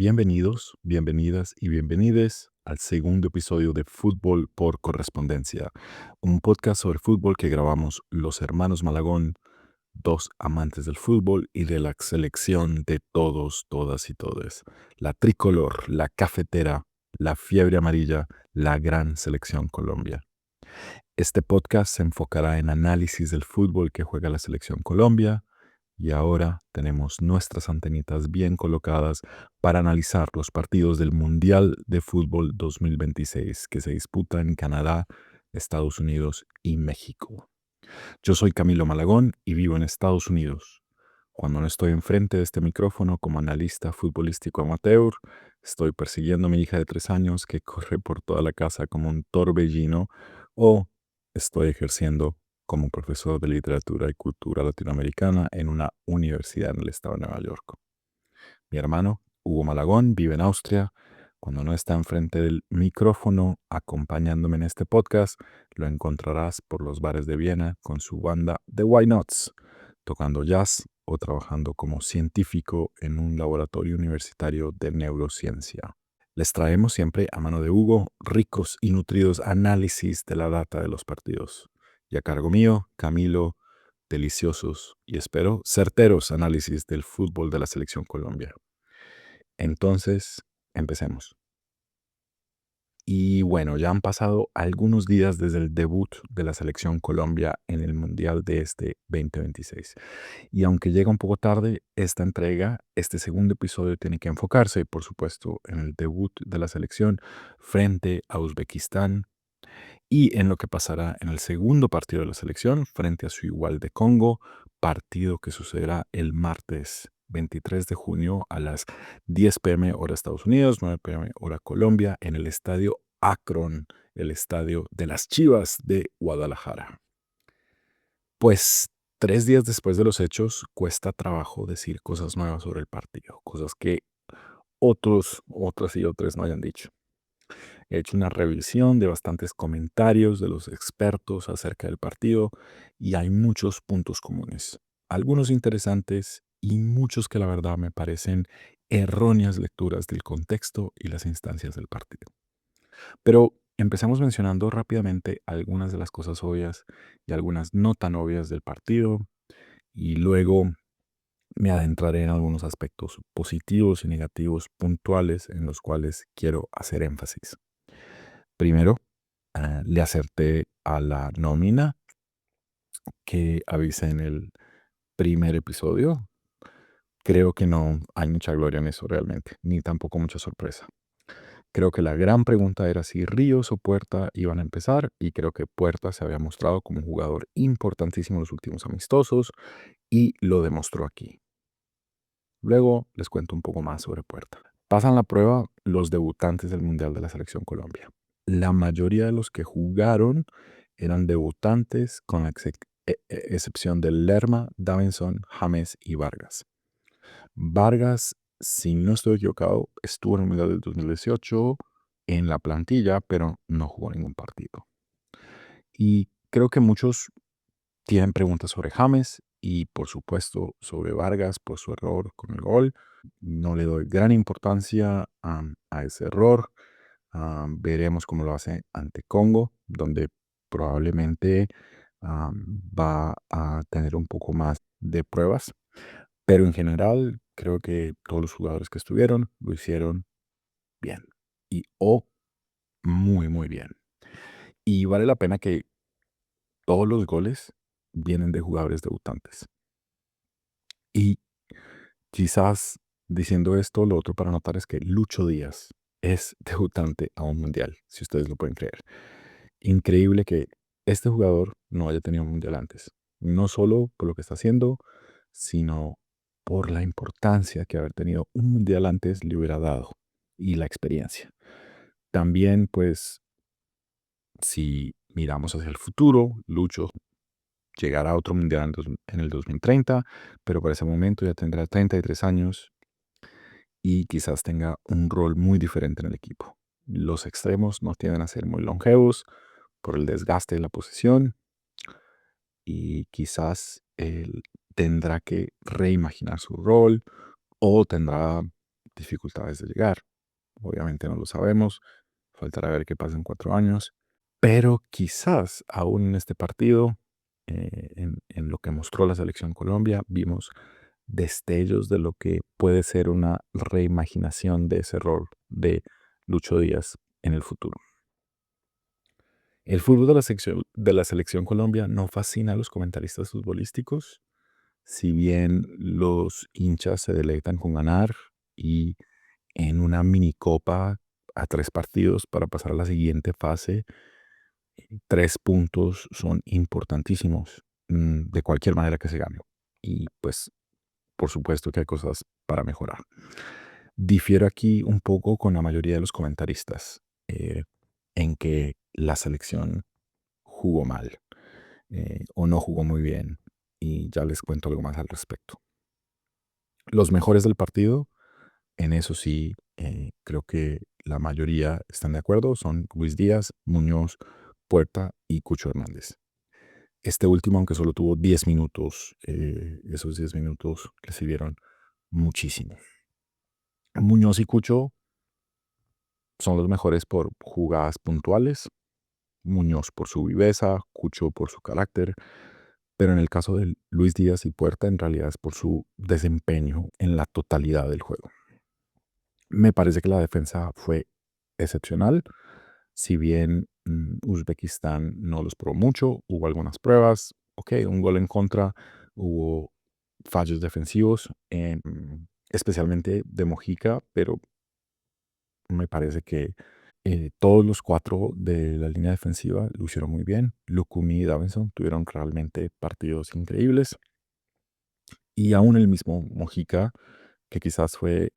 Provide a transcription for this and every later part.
Bienvenidos, bienvenidas y bienvenides al segundo episodio de Fútbol por Correspondencia, un podcast sobre fútbol que grabamos los hermanos Malagón, dos amantes del fútbol y de la selección de todos, todas y todes. La tricolor, la cafetera, la fiebre amarilla, la gran selección Colombia. Este podcast se enfocará en análisis del fútbol que juega la selección Colombia y ahora tenemos nuestras antenitas bien colocadas para analizar los partidos del Mundial de Fútbol 2026 que se disputa en Canadá, Estados Unidos y México. Yo soy Camilo Malagón y vivo en Estados Unidos. Cuando no estoy enfrente de este micrófono como analista futbolístico amateur, estoy persiguiendo a mi hija de 3 años que corre por toda la casa como un torbellino o estoy ejerciendo como profesor de literatura y cultura latinoamericana en una universidad en el estado de Nueva York. Mi hermano, Hugo Malagón, vive en Austria. Cuando no está enfrente del micrófono acompañándome en este podcast, lo encontrarás por los bares de Viena con su banda The Why Nots, tocando jazz o trabajando como científico en un laboratorio universitario de neurociencia. Les traemos siempre a mano de Hugo ricos y nutridos análisis de la data de los partidos. Y a cargo mío, Camilo, deliciosos y espero certeros análisis del fútbol de la selección Colombia. Entonces, empecemos. Y bueno, ya han pasado algunos días desde el debut de la selección Colombia en el Mundial de este 2026. Y aunque llega un poco tarde, esta entrega, este segundo episodio tiene que enfocarse, por supuesto, en el debut de la selección frente a Uzbekistán y en lo que pasará en el segundo partido de la selección frente a su igual de Congo, partido que sucederá el martes 23 de junio a las 10 p.m. hora Estados Unidos, 9 p.m. hora Colombia, en el estadio Akron, el estadio de las Chivas de Guadalajara. Pues 3 días después de los hechos, cuesta trabajo decir cosas nuevas sobre el partido, cosas que otras y otras no hayan dicho. He hecho una revisión de bastantes comentarios de los expertos acerca del partido y hay muchos puntos comunes, algunos interesantes y muchos que la verdad me parecen erróneas lecturas del contexto y las instancias del partido. Pero empecemos mencionando rápidamente algunas de las cosas obvias y algunas no tan obvias del partido y luego me adentraré en algunos aspectos positivos y negativos puntuales en los cuales quiero hacer énfasis. Primero, le acerté a la nómina que avisé en el primer episodio. Creo que no hay mucha gloria en eso realmente, ni tampoco mucha sorpresa. Creo que la gran pregunta era si Ríos o Puerta iban a empezar y creo que Puerta se había mostrado como un jugador importantísimo en los últimos amistosos y lo demostró aquí. Luego les cuento un poco más sobre Puerta. Pasan la prueba los debutantes del Mundial de la Selección Colombia. La mayoría de los que jugaron eran debutantes con la excepción de Lerma, Davinson, James y Vargas. Vargas, si no estoy equivocado, estuvo en el Mundial del 2018 en la plantilla, pero no jugó ningún partido. Y creo que muchos tienen preguntas sobre James y por supuesto sobre Vargas por su error con el gol. No le doy gran importancia a ese error. Veremos cómo lo hace ante Congo, donde probablemente va a tener un poco más de pruebas. Pero en general, creo que todos los jugadores que estuvieron lo hicieron bien. Y muy, muy bien. Y vale la pena que todos los goles vienen de jugadores debutantes. Y quizás diciendo esto, lo otro para notar es que Lucho Díaz es debutante a un mundial, si ustedes lo pueden creer. Increíble que este jugador no haya tenido un mundial antes. No solo por lo que está haciendo, sino por la importancia que haber tenido un mundial antes le hubiera dado y la experiencia. También, pues, si miramos hacia el futuro, Lucho llegará a otro mundial en el 2030, pero para ese momento ya tendrá 33 años y quizás tenga un rol muy diferente en el equipo. Los extremos no tienden a ser muy longevos por el desgaste de la posición y quizás él tendrá que reimaginar su rol o tendrá dificultades de llegar. Obviamente no lo sabemos, faltará ver qué pasa en 4 años, pero quizás aún en este partido, en lo que mostró la selección Colombia, vimos destellos de lo que puede ser una reimaginación de ese rol de Lucho Díaz en el futuro. El fútbol de la selección Colombia no fascina a los comentaristas futbolísticos, si bien los hinchas se deleitan con ganar y en una minicopa a 3 partidos para pasar a la siguiente fase, 3 puntos son importantísimos, de cualquier manera que se gane. Y pues, por supuesto que hay cosas para mejorar. Difiero aquí un poco con la mayoría de los comentaristas, en que la selección jugó mal, o no jugó muy bien. Y ya les cuento algo más al respecto. Los mejores del partido, en eso sí, creo que la mayoría están de acuerdo, son Luis Díaz, Muñoz, Puerta y Cucho Hernández. Este último, aunque solo tuvo 10 minutos, esos 10 minutos le sirvieron muchísimo. Muñoz y Cucho son los mejores por jugadas puntuales, Muñoz por su viveza, Cucho por su carácter, pero en el caso de Luis Díaz y Puerta en realidad es por su desempeño en la totalidad del juego. Me parece que la defensa fue excepcional, si bien Uzbekistán no los probó mucho, hubo algunas pruebas, un gol en contra, hubo fallos defensivos, especialmente de Mojica, pero me parece que todos los 4 de la línea defensiva lo hicieron muy bien. Lucumi y Davinson tuvieron realmente partidos increíbles. Y aún el mismo Mojica, que quizás fue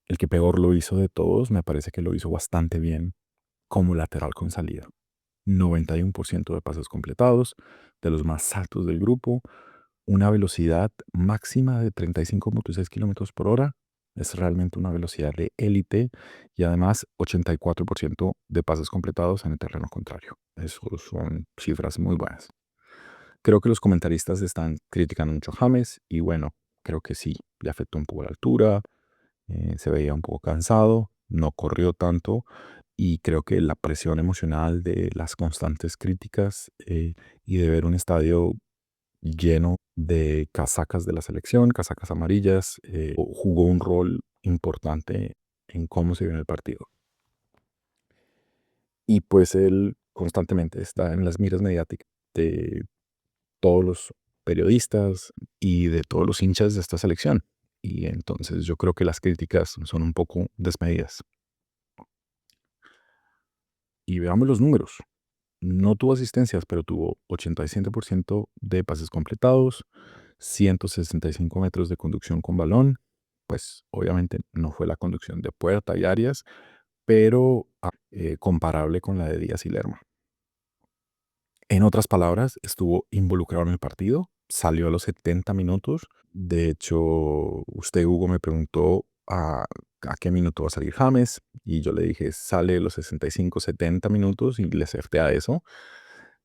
el que peor lo hizo de todos, me parece que lo hizo bastante bien como lateral con salida. 91% de pases completados, de los más altos del grupo, una velocidad máxima de 35,6 kilómetros por hora. Es realmente una velocidad de élite y además 84% de pases completados en el terreno contrario. Eso son cifras muy buenas. Creo que los comentaristas están criticando mucho a James y bueno, creo que sí, le afectó un poco la altura, se veía un poco cansado, no corrió tanto y creo que la presión emocional de las constantes críticas y de ver un estadio lleno de casacas de la selección, casacas amarillas, jugó un rol importante en cómo se vio en el partido. Y pues él constantemente está en las miras mediáticas de todos los periodistas y de todos los hinchas de esta selección. Y entonces yo creo que las críticas son un poco desmedidas. Y veamos los números. No tuvo asistencias, pero tuvo 87% de pases completados, 165 metros de conducción con balón. Pues obviamente no fue la conducción de Puerta y Arias, pero comparable con la de Díaz y Lerma. En otras palabras, estuvo involucrado en el partido, salió a los 70 minutos. De hecho, usted, Hugo, me preguntó a qué minuto va a salir James y yo le dije, sale a los 65, 70 minutos y le acerté a eso.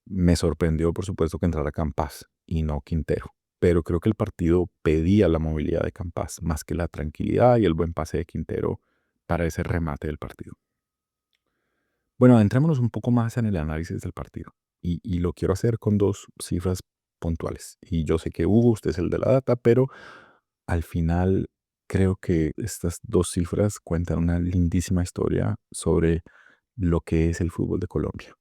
Me sorprendió, por supuesto, que entrara Campas y no Quintero, pero creo que el partido pedía la movilidad de Campas más que la tranquilidad y el buen pase de Quintero para ese remate del partido. Bueno, adentrémonos un poco más en el análisis del partido y lo quiero hacer con 2 cifras puntuales. Y yo sé que Hugo, usted es el de la data, pero al final creo que estas 2 cifras cuentan una lindísima historia sobre lo que es el fútbol de Colombia.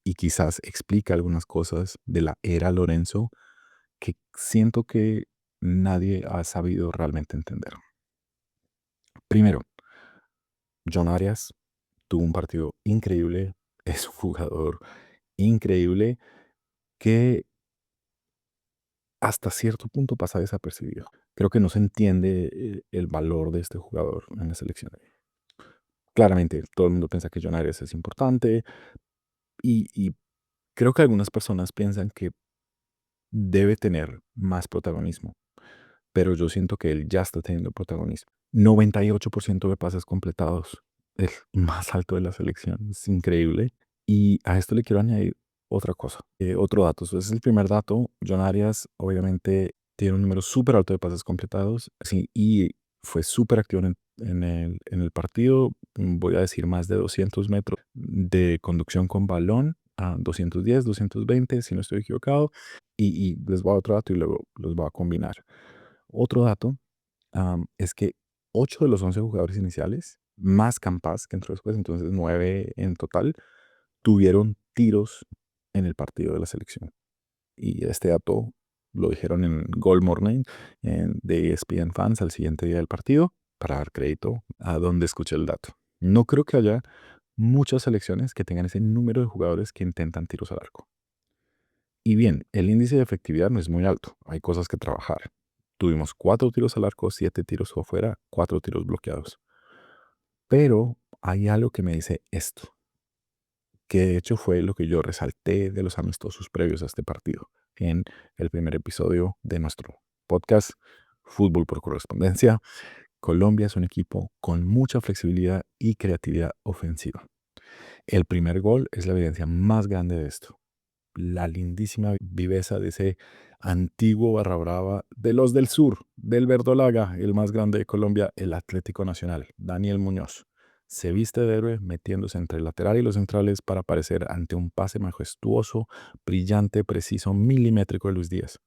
Y quizás explica algunas cosas de la era Lorenzo que siento que nadie ha sabido realmente entender. Primero, John Arias tuvo un partido increíble, es un jugador increíble que hasta cierto punto pasa desapercibido. Creo que no se entiende el valor de este jugador en la selección. Claramente, todo el mundo piensa que John Arias es importante y creo que algunas personas piensan que debe tener más protagonismo, pero yo siento que él ya está teniendo protagonismo. 98% de pases completados, el más alto de la selección, es increíble. Y a esto le quiero añadir otra cosa, otro dato. Ese es el primer dato. John Arias obviamente tiene un número súper alto de pases completados, sí, y Fue súper activo en el partido. Voy a decir más de 200 metros de conducción con balón, a 210, 220, si no estoy equivocado. Y les voy a dar otro dato y luego los voy a combinar. Otro dato es que 8 de los 11 jugadores iniciales, más Campas que entró después, entonces 9 en total, tuvieron tiros en el partido de la selección. Y este dato lo dijeron en Goal Morning de ESPN Fans al siguiente día del partido, para dar crédito a donde escuché el dato. No creo que haya muchas selecciones que tengan ese número de jugadores que intentan tiros al arco. Y bien, el índice de efectividad no es muy alto, hay cosas que trabajar. Tuvimos 4 tiros al arco, 7 tiros afuera, 4 tiros bloqueados. Pero hay algo que me dice esto, que de hecho fue lo que yo resalté de los amistosos previos a este partido, en el primer episodio de nuestro podcast Fútbol por Correspondencia. Colombia es un equipo con mucha flexibilidad y creatividad ofensiva. El primer gol es la evidencia más grande de esto. La lindísima viveza de ese antiguo barra brava de los del sur, del Verdolaga, el más grande de Colombia, el Atlético Nacional, Daniel Muñoz. Se viste de héroe metiéndose entre el lateral y los centrales para aparecer ante un pase majestuoso, brillante, preciso, milimétrico de Luis Díaz.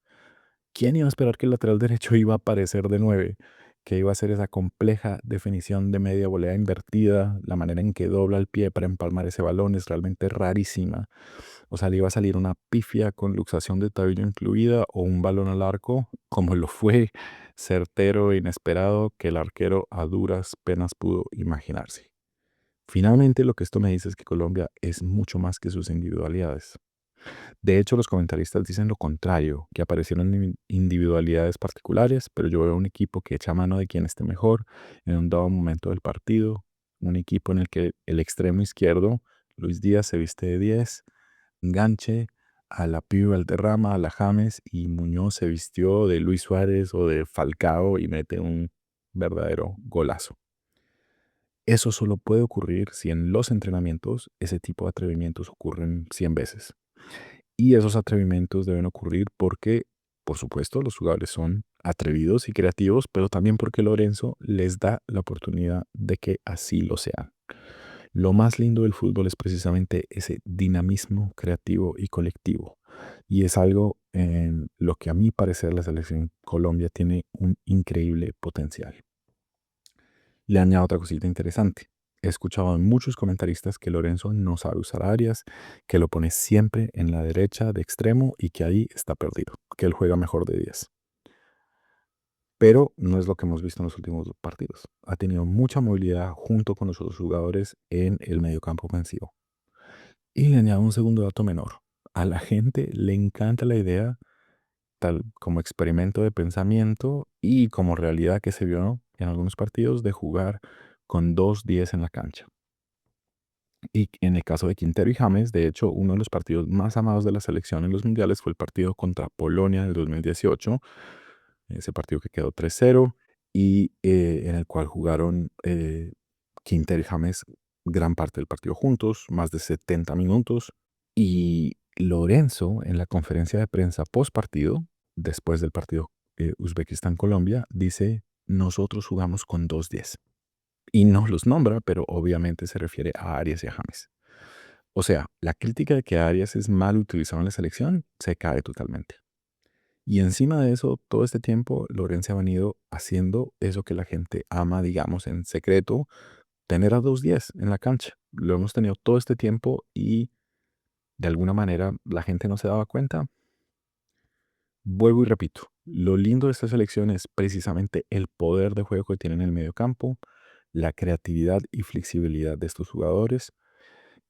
¿Quién iba a esperar que el lateral derecho iba a aparecer de 9? Que iba a hacer esa compleja definición de media volea invertida, la manera en que dobla el pie para empalmar ese balón es realmente rarísima. O sea, le iba a salir una pifia con luxación de tabillo incluida o un balón al arco, como lo fue certero e inesperado que el arquero a duras penas pudo imaginarse. Finalmente, lo que esto me dice es que Colombia es mucho más que sus individualidades. De hecho, los comentaristas dicen lo contrario, que aparecieron individualidades particulares, pero yo veo un equipo que echa mano de quien esté mejor en un dado momento del partido, un equipo en el que el extremo izquierdo, Luis Díaz, se viste de 10, enganche a la Pibe Valderrama, a la James, y Muñoz se vistió de Luis Suárez o de Falcao y mete un verdadero golazo. Eso solo puede ocurrir si en los entrenamientos ese tipo de atrevimientos ocurren 100 veces. Y esos atrevimientos deben ocurrir porque, por supuesto, los jugadores son atrevidos y creativos, pero también porque Lorenzo les da la oportunidad de que así lo sean. Lo más lindo del fútbol es precisamente ese dinamismo creativo y colectivo. Y es algo en lo que a mi parecer la selección Colombia tiene un increíble potencial. Le añado otra cosita interesante. He escuchado a muchos comentaristas que Lorenzo no sabe usar áreas, que lo pone siempre en la derecha de extremo y que ahí está perdido, que él juega mejor de 10. Pero no es lo que hemos visto en los últimos partidos. Ha tenido mucha movilidad junto con los otros jugadores en el mediocampo ofensivo. Y le añado un segundo dato menor. A la gente le encanta la idea, tal como experimento de pensamiento y como realidad que se vio en algunos partidos, de jugar con 2 10 en la cancha. Y en el caso de Quintero y James, de hecho, uno de los partidos más amados de la selección en los mundiales fue el partido contra Polonia del 2018, ese partido que quedó 3-0 y en el cual jugaron Quintero y James gran parte del partido juntos, más de 70 minutos. Y Lorenzo, en la conferencia de prensa post partido, después del partido Uzbekistán-Colombia, dice: nosotros jugamos con 2-10. Y no los nombra, pero obviamente se refiere a Arias y a James. O sea, la crítica de que Arias es mal utilizado en la selección se cae totalmente. Y encima de eso, todo este tiempo, Lorenzo ha venido haciendo eso que la gente ama, digamos, en secreto, tener a 2-10 en la cancha. Lo hemos tenido todo este tiempo y de alguna manera la gente no se daba cuenta. Vuelvo y repito, lo lindo de esta selección es precisamente el poder de juego que tienen en el mediocampo, la creatividad y flexibilidad de estos jugadores.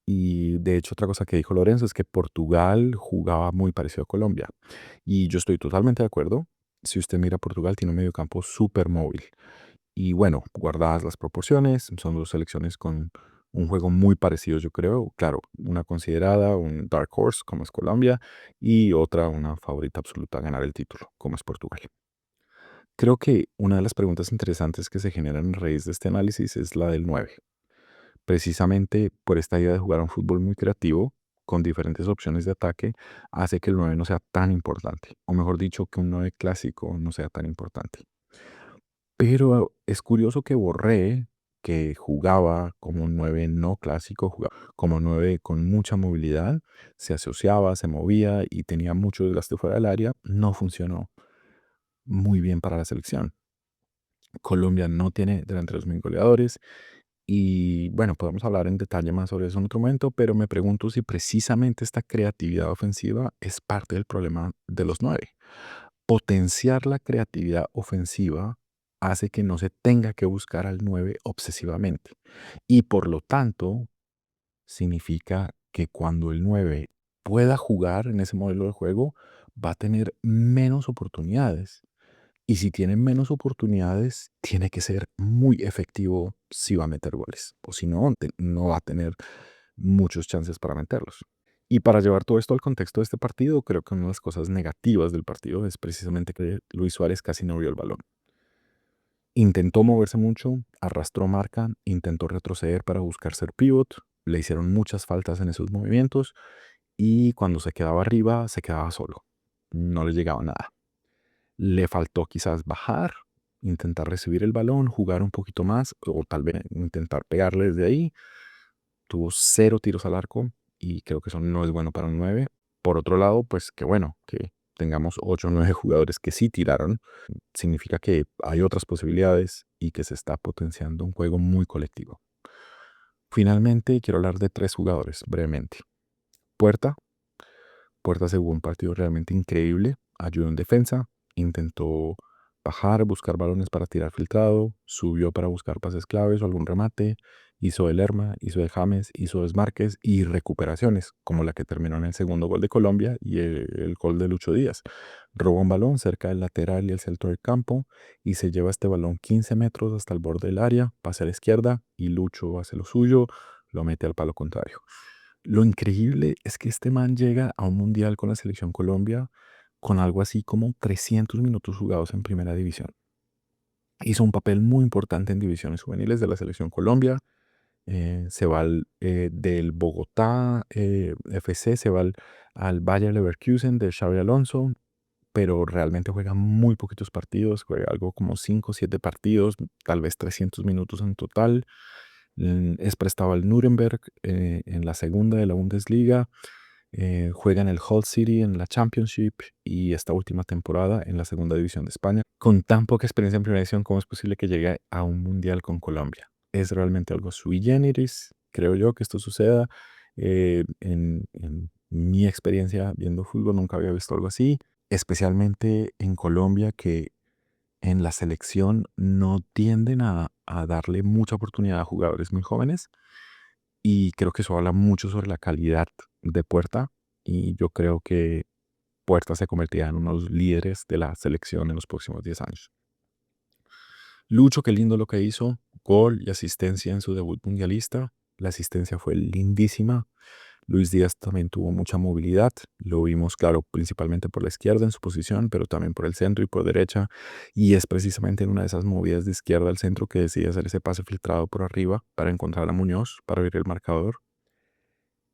Y de hecho, otra cosa que dijo Lorenzo es que Portugal jugaba muy parecido a Colombia. Y yo estoy totalmente de acuerdo. Si usted mira, Portugal tiene un mediocampo súper móvil. Y bueno, guardadas las proporciones, son dos selecciones con un juego muy parecido, yo creo. Claro, una considerada un dark horse, como es Colombia, y otra una favorita absoluta a ganar el título, como es Portugal. Creo que una de las preguntas interesantes que se generan a raíz de este análisis es la del 9. Precisamente por esta idea de jugar un fútbol muy creativo, con diferentes opciones de ataque, hace que el 9 no sea tan importante, o mejor dicho, que un 9 clásico no sea tan importante. Pero es curioso que Borré, que jugaba como un 9 no clásico, jugaba como 9 con mucha movilidad, se asociaba, se movía y tenía mucho desgaste fuera del área, no funcionó muy bien para la selección. Colombia no tiene delanteros muy goleadores y bueno, podemos hablar en detalle más sobre eso en otro momento, pero me pregunto si precisamente esta creatividad ofensiva es parte del problema de los 9. Potenciar la creatividad ofensiva hace que no se tenga que buscar al 9 obsesivamente. Y por lo tanto, significa que cuando el 9 pueda jugar en ese modelo de juego, va a tener menos oportunidades. Y si tiene menos oportunidades, tiene que ser muy efectivo si va a meter goles. O si no, no va a tener muchos chances para meterlos. Y para llevar todo esto al contexto de este partido, creo que una de las cosas negativas del partido es precisamente que Luis Suárez casi no vio el balón. Intentó moverse mucho, arrastró marca, intentó retroceder para buscar ser pivot, le hicieron muchas faltas en esos movimientos y cuando se quedaba arriba se quedaba solo. No le llegaba nada. Le faltó quizás bajar, intentar recibir el balón, jugar un poquito más o tal vez intentar pegarle desde ahí. Tuvo 0 tiros al arco y creo que eso no es bueno para un 9. Por otro lado, pues qué bueno que tengamos 8 o 9 jugadores que sí tiraron. Significa que hay otras posibilidades y que se está potenciando un juego muy colectivo. Finalmente, quiero hablar de 3 jugadores brevemente. Puerta. Puerta se jugó un partido realmente increíble. Ayudó en defensa, intentó bajar, buscar balones para tirar filtrado, subió para buscar pases claves o algún remate, hizo de Lerma, hizo de James, hizo desmarques y recuperaciones, como la que terminó en el segundo gol de Colombia y el gol de Lucho Díaz. Roba un balón cerca del lateral y el centro del campo y se lleva este balón 15 metros hasta el borde del área, pasa a la izquierda y Lucho hace lo suyo, lo mete al palo contrario. Lo increíble es que este man llega a un mundial con la selección Colombia con algo así como 300 minutos jugados en primera división. Hizo un papel muy importante en divisiones juveniles de la selección Colombia. Se va del Bogotá FC, se va al Bayer Leverkusen de Xabi Alonso, pero realmente juega muy poquitos partidos, juega algo como 5 o 7 partidos, tal vez 300 minutos en total. Es prestado al Nuremberg en la segunda de la Bundesliga. Juega en el Hull City en la Championship y esta última temporada en la segunda división de España. Con tan poca experiencia en primera división, ¿cómo es posible que llegue a un mundial con Colombia? Es realmente algo sui generis, creo yo, que esto suceda. En mi experiencia viendo fútbol nunca había visto algo así, especialmente en Colombia, que en la selección no tienden a darle mucha oportunidad a jugadores muy jóvenes y creo que eso habla mucho sobre la calidad de Puerta y yo creo que Puerta se convertirá en uno de los líderes de la selección en los próximos 10 años. Lucho, qué lindo lo que hizo, gol y asistencia en su debut mundialista. La asistencia fue lindísima. Luis Díaz también tuvo mucha movilidad. Lo vimos, claro, principalmente por la izquierda en su posición, pero también por el centro y por derecha. Y es precisamente en una de esas movidas de izquierda al centro que decide hacer ese pase filtrado por arriba para encontrar a Muñoz, para abrir el marcador.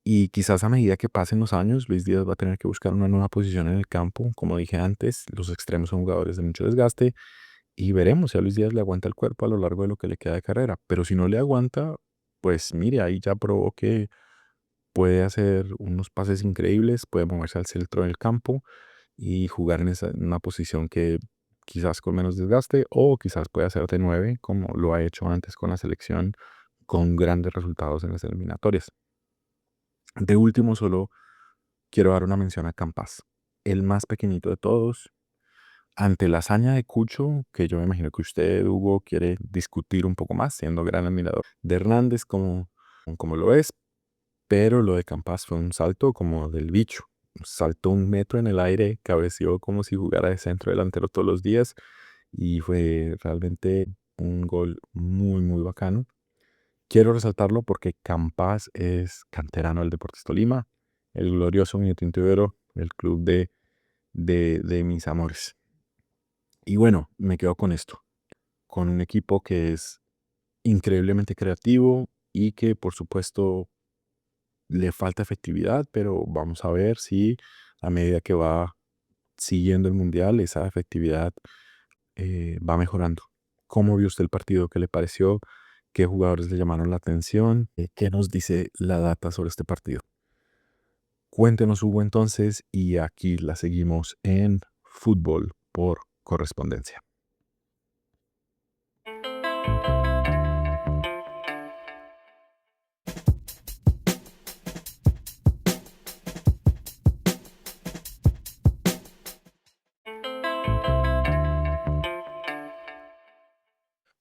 Y quizás a medida que pasen los años, Luis Díaz va a tener que buscar una nueva posición en el campo. Como dije antes, los extremos son jugadores de mucho desgaste y veremos si a Luis Díaz le aguanta el cuerpo a lo largo de lo que le queda de carrera. Pero si no le aguanta, pues mire, ahí ya probó que puede hacer unos pases increíbles, puede moverse al centro del campo y jugar en una posición que quizás con menos desgaste o quizás puede hacer de 9 como lo ha hecho antes con la selección con grandes resultados en las eliminatorias. De último, solo quiero dar una mención a Campas, el más pequeñito de todos. Ante la hazaña de Cucho, que yo me imagino que usted, Hugo, quiere discutir un poco más, siendo gran admirador de Hernández como lo es, pero lo de Campas fue un salto como del bicho. Saltó 1 metro en el aire, cabeceó como si jugara de centro delantero todos los días y fue realmente un gol muy, muy bacano. Quiero resaltarlo porque Campas es canterano del Deportes Tolima, el glorioso Vinotinto Ibero, el club de mis amores. Y bueno, me quedo con esto, con un equipo que es increíblemente creativo y que por supuesto le falta efectividad, pero vamos a ver si a medida que va siguiendo el mundial esa efectividad va mejorando. ¿Cómo vio usted el partido? ¿Qué le pareció? ¿Qué jugadores le llamaron la atención? ¿Qué nos dice la data sobre este partido? Cuéntenos, Hugo, entonces, y aquí la seguimos en Fútbol por Correspondencia.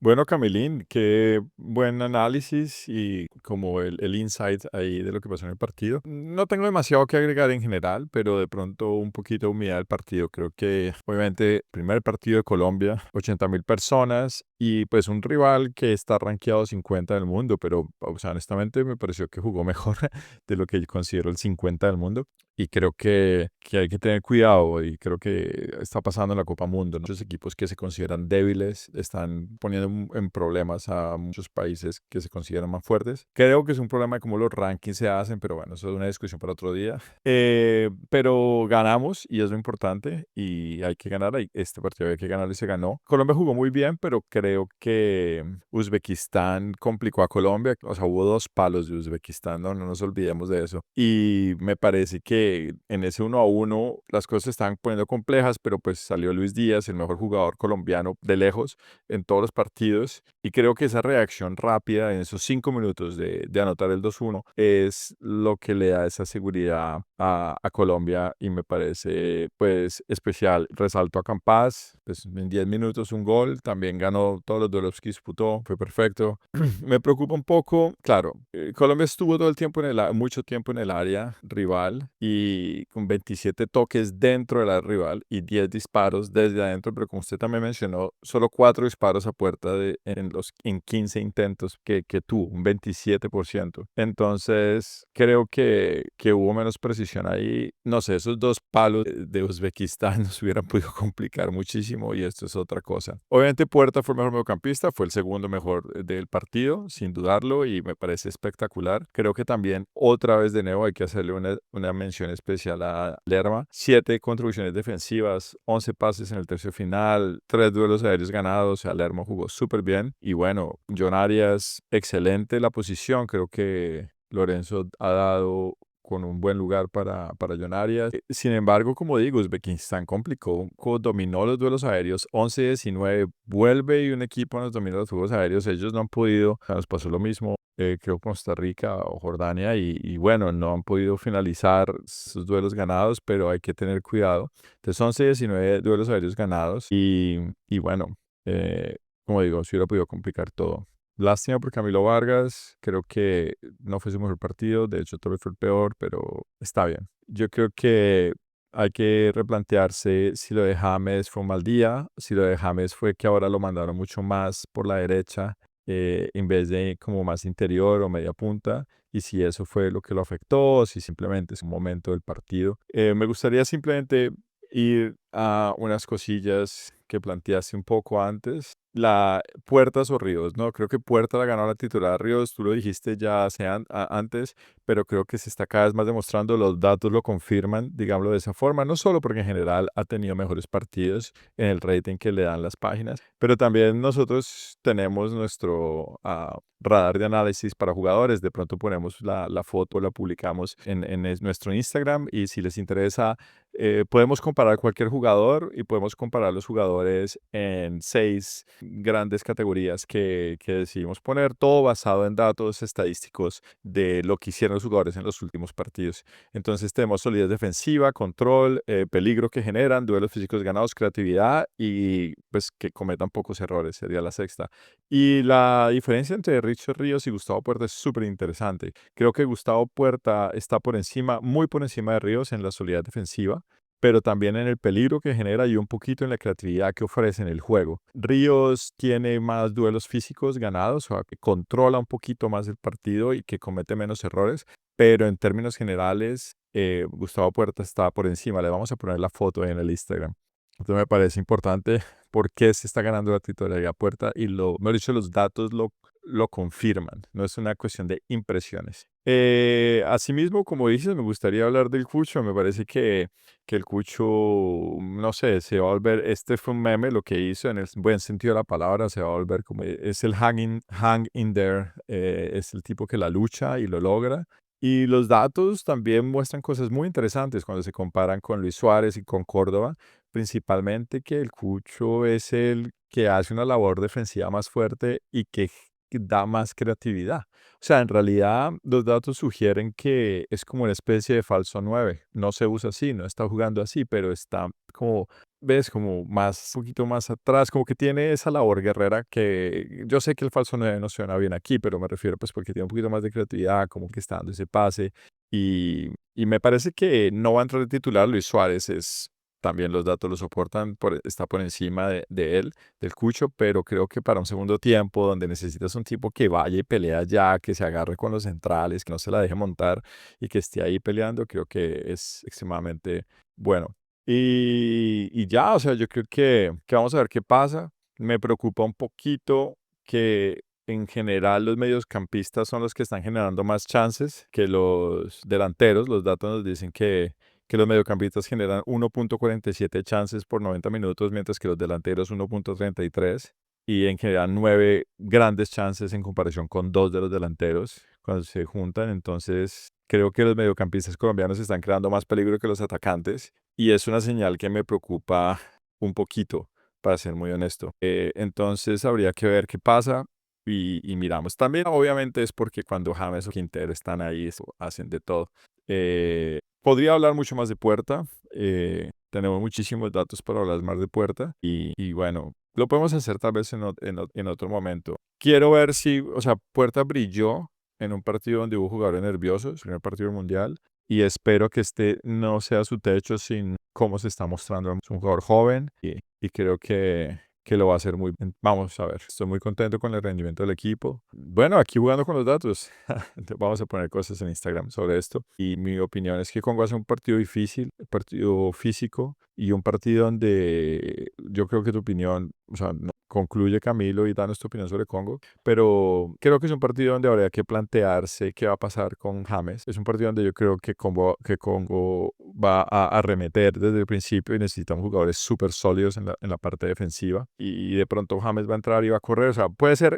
Bueno, Camilín, qué buen análisis y como el insight ahí de lo que pasó en el partido. No tengo demasiado que agregar en general, pero de pronto un poquito de humildad del partido. Creo que obviamente primer partido de Colombia, 80.000 personas y pues un rival que está rankeado 50 del mundo, pero o sea, honestamente me pareció que jugó mejor de lo que yo considero el 50 del mundo. Y creo que hay que tener cuidado y creo que está pasando en la Copa Mundo, ¿no? Muchos equipos que se consideran débiles están poniendo en problemas a muchos países que se consideran más fuertes. Creo que es un problema de cómo los rankings se hacen, pero bueno, eso es una discusión para otro día. Pero ganamos y es lo importante y hay que ganar. Este partido hay que ganar y se ganó. Colombia jugó muy bien, pero creo que Uzbekistán complicó a Colombia. O sea, hubo dos palos de Uzbekistán, no nos olvidemos de eso. Y me parece que en ese 1-1 las cosas se estaban poniendo complejas, pero pues salió Luis Díaz, el mejor jugador colombiano de lejos en todos los partidos. Y creo que esa reacción rápida en esos 5 minutos de anotar el 2-1 es lo que le da esa seguridad a Colombia y me parece pues especial. Resalto a Campas, pues en 10 minutos un gol, también ganó todos los duelos que disputó, fue perfecto. Me preocupa un poco, claro, Colombia estuvo todo el tiempo mucho tiempo en el área rival y con 27 toques dentro del área rival y 10 disparos desde adentro, pero como usted también mencionó, solo 4 disparos a puerta en 15 intentos que tuvo, un 27%. Entonces, creo que hubo menos precisión ahí. No sé, esos dos palos de Uzbekistán nos hubieran podido complicar muchísimo y esto es otra cosa. Obviamente, Puerta fue el mejor mediocampista, fue el segundo mejor del partido, sin dudarlo, y me parece espectacular. Creo que también, otra vez de nuevo, hay que hacerle una mención especial a Lerma. 7 contribuciones defensivas, 11 pases en el tercio final, 3 duelos aéreos ganados. O sea, Lerma jugó súper bien. Y bueno, John Arias, excelente la posición. Creo que Lorenzo ha dado con un buen lugar para John Arias. Sin embargo, como digo, Uzbekistán dominó los duelos aéreos 11-19, vuelve y un equipo nos domina los juegos aéreos. Ellos no han podido, o sea, nos pasó lo mismo, creo Costa Rica o Jordania, y bueno, no han podido finalizar sus duelos ganados, pero hay que tener cuidado. Entonces, 11-19 duelos aéreos ganados y bueno, eh, como digo, si hubiera podido complicar todo. Lástima por Camilo Vargas, creo que no fue su mejor partido, de hecho tal vez fue el peor, pero está bien. Yo creo que hay que replantearse si lo de James fue un mal día, si lo de James fue que ahora lo mandaron mucho más por la derecha en vez de como más interior o media punta, y si eso fue lo que lo afectó o si simplemente es un momento del partido. Me gustaría simplemente ir a unas cosillas que planteaste un poco antes. La Puertas o Ríos, ¿no? Creo que Puerta la ganó la titular Ríos, tú lo dijiste ya antes, pero creo que se está cada vez más demostrando, los datos lo confirman, digámoslo de esa forma, no solo porque en general ha tenido mejores partidos en el rating que le dan las páginas, pero también nosotros tenemos nuestro radar de análisis para jugadores, de pronto ponemos la foto, la publicamos en nuestro Instagram y si les interesa podemos comparar cualquier jugador y podemos comparar los jugadores en 6 grandes categorías que decidimos poner, todo basado en datos estadísticos de lo que hicieron los jugadores en los últimos partidos. Entonces tenemos solidez defensiva, control, peligro que generan, duelos físicos ganados, creatividad y pues que cometan pocos errores, sería la sexta. Y la diferencia entre Richard Ríos y Gustavo Puerta es súper interesante. Creo que Gustavo Puerta está por encima, muy por encima de Ríos en la solidez defensiva, pero también en el peligro que genera y un poquito en la creatividad que ofrece en el juego. Ríos tiene más duelos físicos ganados, o sea, que controla un poquito más el partido y que comete menos errores, pero en términos generales, Gustavo Puerta está por encima. Le vamos a poner la foto ahí en el Instagram. Entonces me parece importante por qué se está ganando la titularidad Puerta y mejor dicho, los datos lo confirman, no es una cuestión de impresiones. Asimismo, como dices, me gustaría hablar del Cucho. Me parece que el Cucho, no sé, se va a volver, este fue un meme, lo que hizo en el buen sentido de la palabra, se va a volver como, es el hang in there, es el tipo que la lucha y lo logra. Y los datos también muestran cosas muy interesantes cuando se comparan con Luis Suárez y con Córdoba, principalmente que el Cucho es el que hace una labor defensiva más fuerte y que da más creatividad. O sea, en realidad los datos sugieren que es como una especie de falso 9. No se usa así, no está jugando así, pero está como, ves, como más, un poquito más atrás, como que tiene esa labor guerrera que yo sé que el falso 9 no suena bien aquí, pero me refiero pues porque tiene un poquito más de creatividad, como que está dando ese pase. Y me parece que no va a entrar de titular Luis Suárez, es también los datos lo soportan, está por encima de él, del Cucho, pero creo que para un segundo tiempo donde necesitas un tipo que vaya y pelea ya, que se agarre con los centrales, que no se la deje montar y que esté ahí peleando, creo que es extremadamente bueno. Y ya, o sea, yo creo que vamos a ver qué pasa. Me preocupa un poquito que en general los mediocampistas son los que están generando más chances que los delanteros. Los datos nos dicen que los mediocampistas generan 1.47 chances por 90 minutos, mientras que los delanteros 1.33 y en general 9 grandes chances en comparación con 2 de los delanteros cuando se juntan. Entonces, creo que los mediocampistas colombianos están creando más peligro que los atacantes y es una señal que me preocupa un poquito, para ser muy honesto. Entonces, habría que ver qué pasa. Y miramos. También, obviamente, es porque cuando James o Quintero están ahí, hacen de todo. Podría hablar mucho más de Puerta. Tenemos muchísimos datos para hablar más de Puerta. Y bueno, lo podemos hacer tal vez en otro momento. Quiero ver si, o sea, Puerta brilló en un partido donde hubo jugadores nerviosos, primer partido del Mundial. Y espero que este no sea su techo sin cómo se está mostrando. Es un jugador joven y creo que lo va a hacer muy bien. Vamos a ver, estoy muy contento con el rendimiento del equipo. Bueno, aquí jugando con los datos, vamos a poner cosas en Instagram sobre esto. Y mi opinión es que Congo hace un partido difícil, un partido físico y un partido donde yo creo que tu opinión, o sea, concluye Camilo y danos tu opinión sobre Congo, pero creo que es un partido donde habría que plantearse qué va a pasar con James. Es un partido donde yo creo que Congo va a arremeter desde el principio y necesitamos jugadores súper sólidos en la parte defensiva. Y de pronto James va a entrar y va a correr. O sea,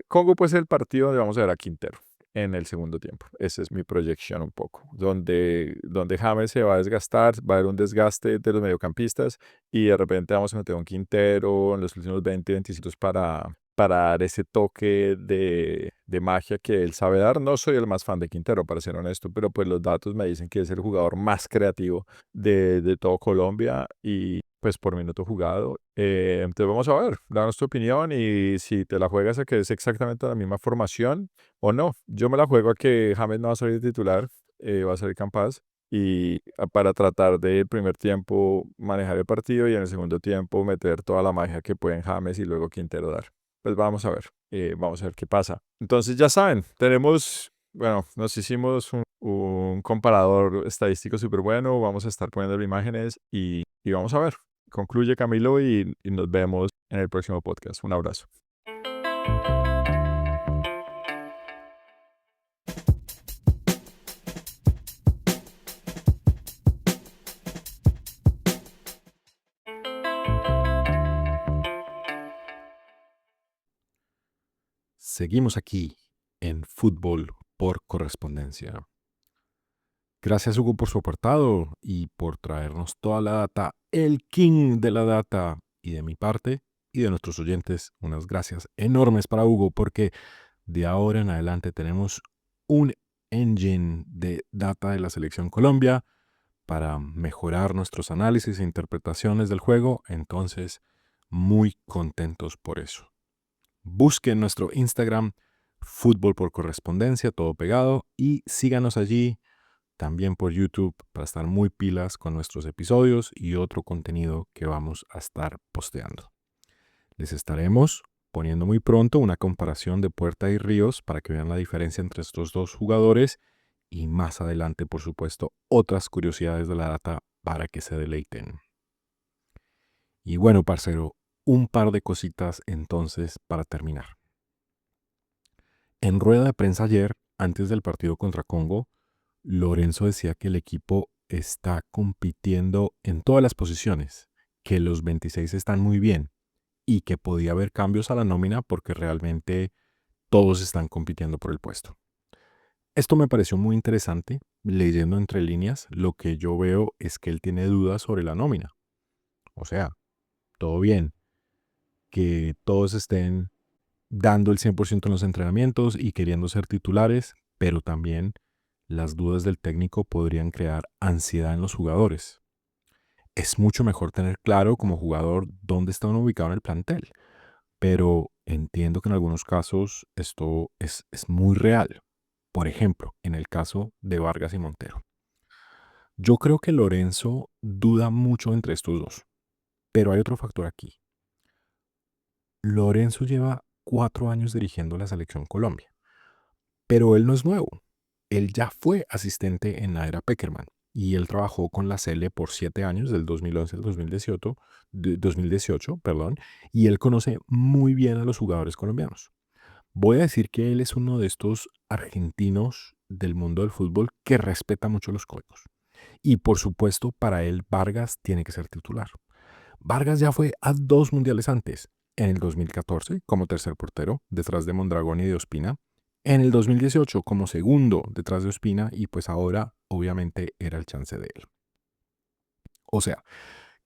Congo puede ser el partido donde vamos a ver a Quintero en el segundo tiempo. Esa es mi proyección un poco. Donde James se va a desgastar, va a haber un desgaste de los mediocampistas y de repente vamos a meter un Quintero en los últimos 20-25 para dar ese toque de magia que él sabe dar. No soy el más fan de Quintero, para ser honesto, pero pues los datos me dicen que es el jugador más creativo de todo Colombia y pues por minuto jugado. Entonces vamos a ver, danos tu opinión y si te la juegas a que es exactamente la misma formación o no. Yo me la juego a que James no va a salir titular, va a salir Campas y para tratar de el primer tiempo manejar el partido y en el segundo tiempo meter toda la magia que pueden James y luego Quintero dar. Pues vamos a ver qué pasa. Entonces ya saben, bueno, nos hicimos un comparador estadístico súper bueno, vamos a estar poniendo imágenes y vamos a ver. Concluye Camilo y nos vemos en el próximo podcast. Un abrazo. Seguimos aquí en Fútbol por Correspondencia. Gracias, Hugo, por su apartado y por traernos toda la data, el king de la data. Y de mi parte y de nuestros oyentes, unas gracias enormes para Hugo, porque de ahora en adelante tenemos un engine de data de la Selección Colombia para mejorar nuestros análisis e interpretaciones del juego. Entonces, muy contentos por eso. Busquen nuestro Instagram, Fútbol por Correspondencia, todo pegado, y síganos allí también por YouTube para estar muy pilas con nuestros episodios y otro contenido que vamos a estar posteando. Les estaremos poniendo muy pronto una comparación de Puerta y Ríos para que vean la diferencia entre estos dos jugadores y más adelante, por supuesto, otras curiosidades de la data para que se deleiten. Y bueno, parcero, un par de cositas entonces para terminar. En rueda de prensa ayer, antes del partido contra Congo, Lorenzo decía que el equipo está compitiendo en todas las posiciones, que los 26 están muy bien y que podía haber cambios a la nómina porque realmente todos están compitiendo por el puesto. Esto me pareció muy interesante. Leyendo entre líneas, lo que yo veo es que él tiene dudas sobre la nómina. O sea, todo bien, que todos estén dando el 100% en los entrenamientos y queriendo ser titulares, pero también las dudas del técnico podrían crear ansiedad en los jugadores. Es mucho mejor tener claro como jugador dónde está uno ubicado en el plantel, pero entiendo que en algunos casos esto es muy real. Por ejemplo, en el caso de Vargas y Montero. Yo creo que Lorenzo duda mucho entre estos dos, pero hay otro factor aquí. Lorenzo lleva 4 años dirigiendo la selección Colombia, pero él no es nuevo. Él ya fue asistente en la era Peckerman y él trabajó con la Sele por 7 años, del 2011 al 2018, perdón, y él conoce muy bien a los jugadores colombianos. Voy a decir que él es uno de estos argentinos del mundo del fútbol que respeta mucho los códigos. Y por supuesto, para él Vargas tiene que ser titular. Vargas ya fue a 2 mundiales antes, en el 2014 como tercer portero, detrás de Mondragón y de Ospina, en el 2018 como segundo detrás de Ospina y pues ahora obviamente era el chance de él. O sea,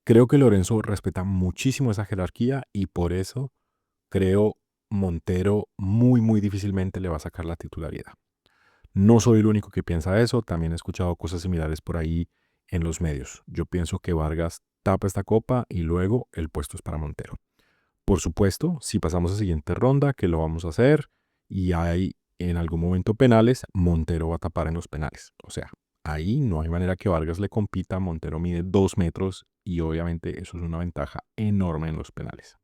creo que Lorenzo respeta muchísimo esa jerarquía y por eso creo Montero muy difícilmente le va a sacar la titularidad. No soy el único que piensa eso, también he escuchado cosas similares por ahí en los medios. Yo pienso que Vargas tapa esta copa y luego el puesto es para Montero. Por supuesto, si pasamos a siguiente ronda, que lo vamos a hacer, y hay en algún momento penales, Montero va a tapar en los penales. O sea, ahí no hay manera que Vargas le compita. Montero mide 2 metros y obviamente eso es una ventaja enorme en los penales.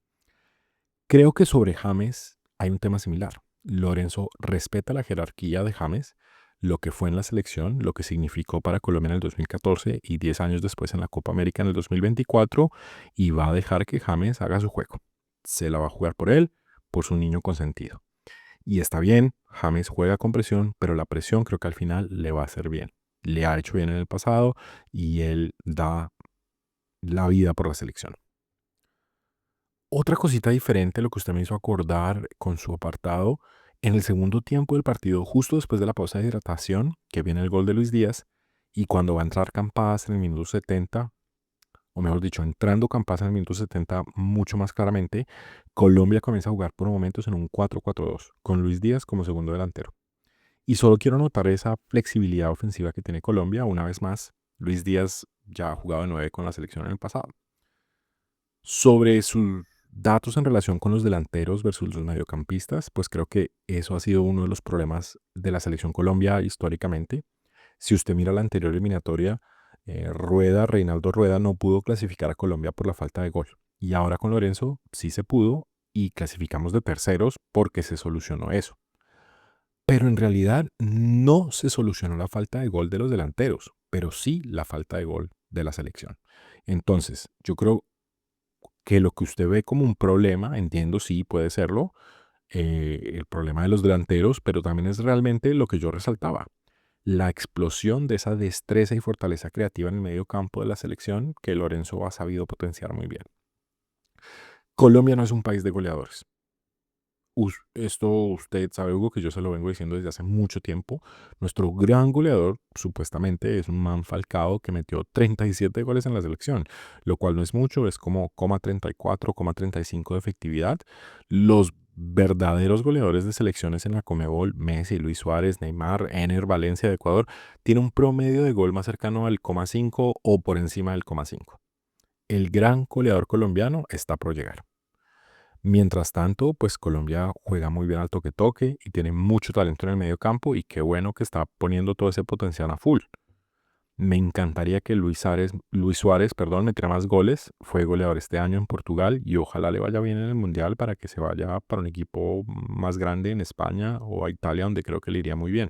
Creo que sobre James hay un tema similar. Lorenzo respeta la jerarquía de James, lo que fue en la selección, lo que significó para Colombia en el 2014 y 10 años después en la Copa América en el 2024 y va a dejar que James haga su juego. Se la va a jugar por él, por su niño consentido. Y está bien, James juega con presión, pero la presión creo que al final le va a hacer bien. Le ha hecho bien en el pasado y él da la vida por la selección. Otra cosita diferente, lo que usted me hizo acordar con su apartado, en el segundo tiempo del partido, justo después de la pausa de hidratación, que viene el gol de Luis Díaz, y cuando va a entrar Campas en el minuto 70, o mejor dicho, entrando Campas en el minuto 70 mucho más claramente, Colombia comienza a jugar por momentos en un 4-4-2, con Luis Díaz como segundo delantero. Y solo quiero notar esa flexibilidad ofensiva que tiene Colombia. Una vez más, Luis Díaz ya ha jugado de 9 con la selección en el pasado. Sobre sus datos en relación con los delanteros versus los mediocampistas, pues creo que eso ha sido uno de los problemas de la selección Colombia históricamente. Si usted mira la anterior eliminatoria, Reinaldo Rueda no pudo clasificar a Colombia por la falta de gol. Y ahora con Lorenzo sí se pudo y clasificamos de terceros porque se solucionó eso. Pero en realidad no se solucionó la falta de gol de los delanteros, pero sí la falta de gol de la selección. Entonces, yo creo que lo que usted ve como un problema, entiendo, sí puede serlo, el problema de los delanteros, pero también es realmente lo que yo resaltaba, la explosión de esa destreza y fortaleza creativa en el medio campo de la selección que Lorenzo ha sabido potenciar muy bien. Colombia no es un país de goleadores. Esto usted sabe, Hugo, que yo se lo vengo diciendo desde hace mucho tiempo. Nuestro gran goleador, supuestamente, es un man Falcao que metió 37 goles en la selección, lo cual no es mucho, es como 34, 35 de efectividad. Los verdaderos goleadores de selecciones en la Conmebol, Messi, Luis Suárez, Neymar, Ener Valencia de Ecuador, tiene un promedio de gol más cercano al 0,5 o por encima del 0,5. El gran goleador colombiano está por llegar. Mientras tanto, pues Colombia juega muy bien al toque-toque y tiene mucho talento en el medio campo y qué bueno que está poniendo todo ese potencial a full. Me encantaría que Luis Suárez, metiera más goles. Fue goleador este año en Portugal y ojalá le vaya bien en el Mundial para que se vaya para un equipo más grande en España o a Italia, donde creo que le iría muy bien.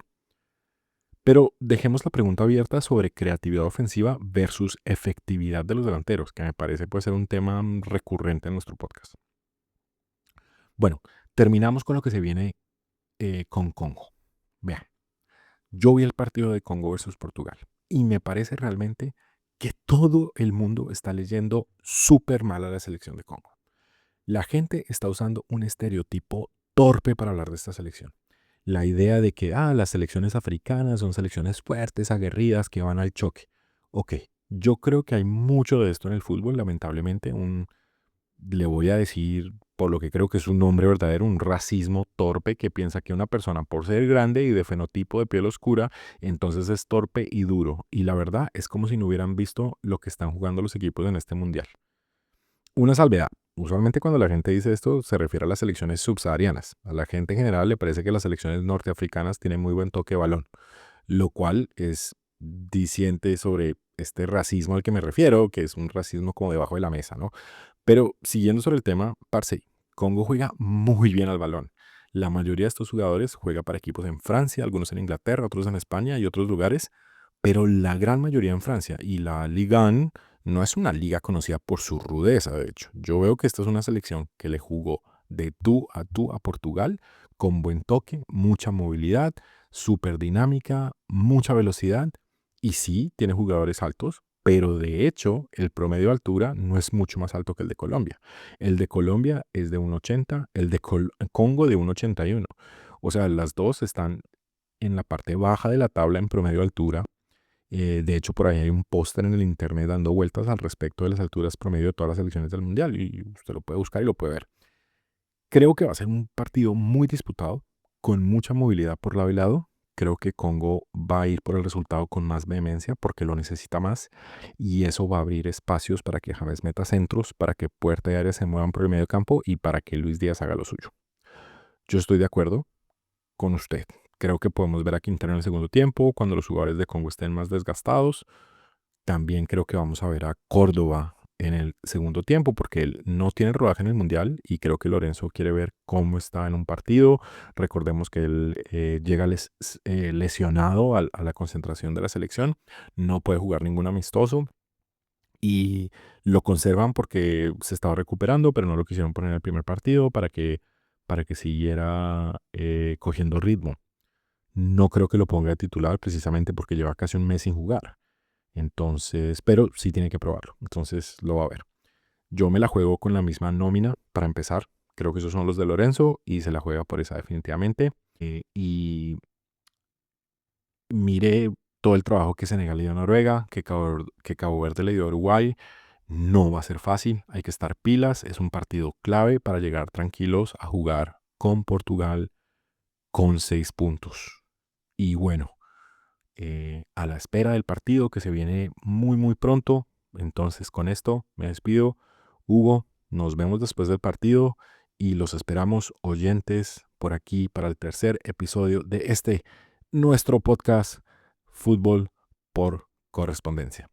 Pero dejemos la pregunta abierta sobre creatividad ofensiva versus efectividad de los delanteros, que me parece puede ser un tema recurrente en nuestro podcast. Bueno, terminamos con lo que se viene con Congo. Vean, yo vi el partido de Congo versus Portugal y me parece realmente que todo el mundo está leyendo súper mal a la selección de Congo. La gente está usando un estereotipo torpe para hablar de esta selección. La idea de que las selecciones africanas son selecciones fuertes, aguerridas, que van al choque. Ok, yo creo que hay mucho de esto en el fútbol, lamentablemente, le voy a decir, por lo que creo que es un nombre verdadero, un racismo torpe que piensa que una persona por ser grande y de fenotipo de piel oscura, entonces es torpe y duro. Y la verdad es como si no hubieran visto lo que están jugando los equipos en este mundial. Una salvedad. Usualmente cuando la gente dice esto se refiere a las selecciones subsaharianas. A la gente en general le parece que las selecciones norteafricanas tienen muy buen toque de balón, lo cual es diciente sobre este racismo al que me refiero, que es un racismo como debajo de la mesa, ¿no? Pero siguiendo sobre el tema, parce, Congo juega muy bien al balón. La mayoría de estos jugadores juega para equipos en Francia, algunos en Inglaterra, otros en España y otros lugares, pero la gran mayoría en Francia. Y la Ligue 1 no es una liga conocida por su rudeza, de hecho. Yo veo que esta es una selección que le jugó de tú a Portugal, con buen toque, mucha movilidad, súper dinámica, mucha velocidad. Y sí, tiene jugadores altos, pero de hecho el promedio de altura no es mucho más alto que el de Colombia. El de Colombia es de 1,80, el de Congo de 1,81. O sea, las dos están en la parte baja de la tabla en promedio de altura. De hecho, por ahí hay un póster en el internet dando vueltas al respecto de las alturas promedio de todas las selecciones del mundial y usted lo puede buscar y lo puede ver. Creo que va a ser un partido muy disputado, con mucha movilidad por lado y lado. Creo que Congo va a ir por el resultado con más vehemencia porque lo necesita más y eso va a abrir espacios para que James meta centros, para que Puerta y Arias se muevan por el medio campo y para que Luis Díaz haga lo suyo. Yo estoy de acuerdo con usted. Creo que podemos ver a Quintero en el segundo tiempo, cuando los jugadores de Congo estén más desgastados. También creo que vamos a ver a Córdoba en el segundo tiempo porque él no tiene rodaje en el Mundial y creo que Lorenzo quiere ver cómo está en un partido. Recordemos que él llega lesionado a la concentración de la selección, no puede jugar ningún amistoso y lo conservan porque se estaba recuperando, pero no lo quisieron poner en el primer partido para que siguiera cogiendo ritmo. No creo que lo ponga de titular precisamente porque lleva casi un mes sin jugar. Entonces, pero sí tiene que probarlo. Entonces lo va a ver. Yo me la juego con la misma nómina para empezar. Creo que esos son los de Lorenzo y se la juega por esa definitivamente. Y mire todo el trabajo que Senegal le dio a Noruega, que Cabo Verde le dio a Uruguay. No va a ser fácil, hay que estar pilas. Es un partido clave para llegar tranquilos a jugar con Portugal con 6 puntos. Y bueno, a la espera del partido que se viene muy muy pronto. Entonces con esto me despido. Hugo, nos vemos después del partido y los esperamos oyentes por aquí para el tercer episodio de nuestro podcast Fútbol por Correspondencia.